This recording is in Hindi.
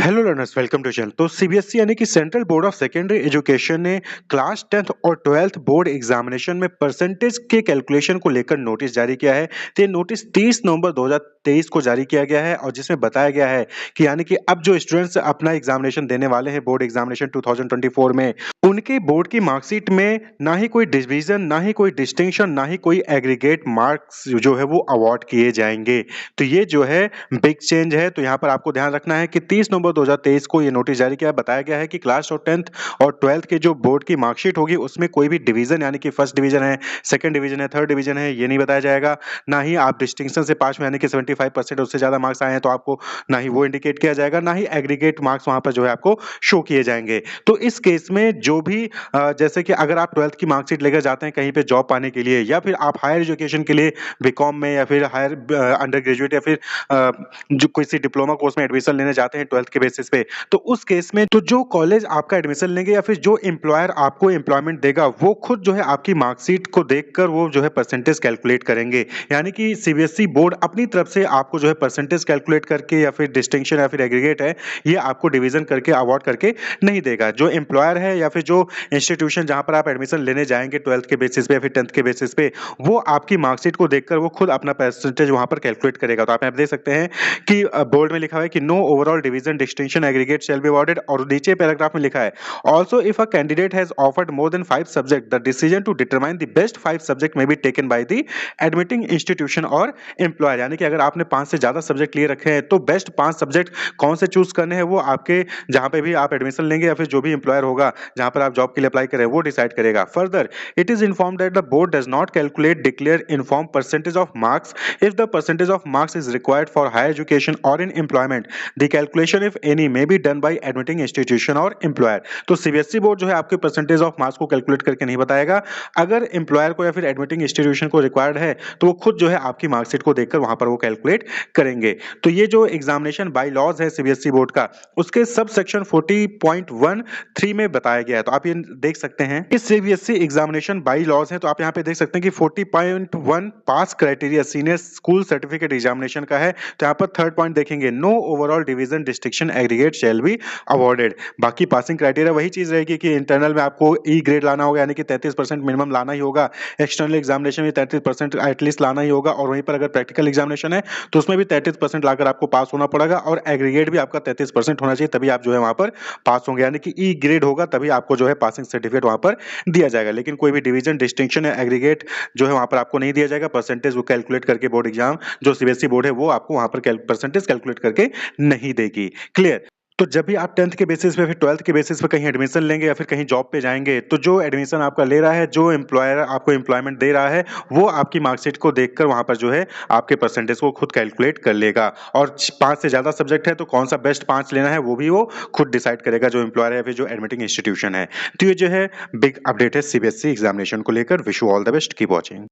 Hello learners, welcome to channel. तो सीबीएसई यानी कि central board of secondary education ने क्लास 10th और 12th बोर्ड एग्जामिनेशन में परसेंटेज के कैलकुलेशन को लेकर नोटिस जारी किया है। तो ये नोटिस 30 नवंबर 2023 को जारी किया गया है और जिसमें बताया गया है कि यानी कि अब जो स्टूडेंट्स अपना एग्जामिनेशन देने वाले हैं बोर्ड एग्जामिनेशन 2024 में, उनके बोर्ड की मार्कशीट में ना ही कोई डिवीजन, ना ही कोई डिस्टिंक्शन, ना ही कोई एग्रीगेट मार्क्स जो है वो अवार्ड किए जाएंगे। तो ये जो है बिग चेंज है। तो यहाँ पर आपको ध्यान रखना है कि 30 नवंबर 2023 को ये नोटिस जारी किया, बताया गया है कि क्लास और 10th और 12th के जो बोर्ड की मार्कशीट होगी उसमें कोई भी डिवीजन यानी कि फर्स्ट डिवीजन है, सेकंड डिवीजन है, थर्ड डिवीजन है, ये नहीं बताया जाएगा। ना ही आप डिस्टिंक्शन से पास में यानी कि 75% उससे ज्यादा मार्क्स आए हैं तो आपको ना ही वो इंडिकेट किया जाएगा, ना ही एग्रीगेट मार्क्स वहां पर जो है आपको शो किए जाएंगे। तो इस केस में जो भी जैसे कि अगर आप 12th की मार्कशीट लेकर जाते हैं कहीं पे जॉब पाने के लिए, या फिर आप हायर एजुकेशन के लिए बीकॉम में या फिर हायर अंडर ग्रेजुएट या फिर जो किसी डिप्लोमा कोर्स में एडमिशन लेने जाते हैं 12th के बेसिस पे, तो उस केस में तो जो कॉलेज आपका एडमिशन लेंगे या फिर जो एम्प्लॉयर आपको एम्प्लॉयमेंट देगा वो खुद जो है आपकी मार्कशीट को देखकर वो जो है परसेंटेज कैलकुलेट करेंगे। यानी कि सीबीएसई बोर्ड अपनी तरफ से आपको जो है परसेंटेज कैलकुलेट करके या फिर डिस्टिंक्शन या फिर एग्रीगेट है ये आपको डिवीजन करके अवार्ड करके नहीं देगा। जो एम्प्लॉयर है या फिर जो इंस्टीट्यूशन जहां पर आप एडमिशन लेने जाएंगे 12th के बेसिस पे या फिर 10th के बेसिस पे, वो आपकी मार्कशीट को देखकर वो खुद अपना परसेंटेज वहां पर कैलकुलेट करेगा। तो आप यहाँ पे देख सकते हैं कि बोर्ड में लिखा हुआ है कि no overall division distinction aggregate shall be awarded, और नीचे पैराग्राफ में लिखा है also if a candidate has offered more than 5 subject the decision to determine the best 5 subject में be taken by the admitting institution और एम्प्लॉयर। यानी कि अगर आपने 5 से ज्यादा सब्जेक्ट लिए रखे हैं तो बेस्ट 5 सब्जेक्ट कौन से चूज करने हैं वो आपके जहां पे भी आप एडमिशन लेंगे या फिर जो भी एम्प्लॉयर होगा जहां पर आप जॉब के लिए अप्लाई करें वो डिसाइड करेगा। Further it is informed that the board does not calculate declare inform percentage of marks if the percentage of marks is required for higher education or in employment, the calculation if any may be done by admitting institution or employer। तो सीबीएसई बोर्ड जो है आपके परसेंटेज ऑफ मार्क्स को कैलकुलेट करके नहीं बताएगा। अगर एम्प्लॉयर को या फिर एडमिटिंग इंस्टीट्यूशन को रिक्वायर्ड है तो वो खुद जो है आपकी मार्कशीट को देखकर वहां पर वो कैलकुलेट करेंगे। तो ये जो एग्जामिनेशन बाई लॉज है सीबीएसई बोर्ड का, उसके सब सेक्शन 40.13 में बताया गया है। तो आप ये देख सकते हैं कि सीबीएसई एग्जामिनेशन बाई लॉज है। तो आप यहाँ पे देख सकते हैं कि 40.1 pass criteria senior school certificate examination का है। तो यहाँ पर थर्ड पॉइंट देखेंगे no overall division distinction aggregate shall be awarded. बाकी पासिंग क्राइटेरिया वही चीज रहेगी कि इंटरनल में आपको ई ग्रेड लाना होगा यानी कि 33% मिनिमम लाना ही होगा, एक्सटर्नल एग्जामिनेशन में 33% एटलीस्ट लाना ही होगा, और वहीं पर अगर प्रैक्टिकल एग्जामिनेशन है तो उसमें भी 33% लाकर आपको पास होना पड़ेगा, और एग्रीगेट भी आपका 33% होना चाहिए तभी आप जो है वहां पर पास होंगे। यानी कि ई ग्रेड होगा तभी आपको जो है पासिंग सर्टिफिकेट वहां पर दिया जाएगा। लेकिन कोई भी डिवीजन डिस्टिंक्शन या एग्रीगेट जो है वहां पर आपको नहीं दिया जाएगा। परसेंटेज वो कैलकुलेट करके बोर्ड एग्जाम जो सीबीएसई बोर्ड है वो आपको वहां पर परसेंटेज कैलकुलेट करके नहीं देगी। क्लियर? तो जब भी आप 10th के बेसिस पे फिर 12th के बेसिस पे कहीं एडमिशन लेंगे या फिर कहीं जॉब पे जाएंगे तो जो एडमिशन आपका ले रहा है, जो एम्प्लॉयर आपको एम्प्लॉयमेंट दे रहा है, वो आपकी मार्कशीट को देखकर वहां पर जो है आपके परसेंटेज को खुद कैलकुलेट कर लेगा। और 5 से ज्यादा सब्जेक्ट है तो कौन सा बेस्ट 5 लेना है वो भी वो खुद डिसाइड करेगा, जो एम्प्लॉयर है या फिर जो एडमिटिंग इंस्टीट्यूशन है। तो ये जो है बिग अपडेट है सीबीएसई एग्जामिनेशन को लेकर। Wish you all the best, keep watching.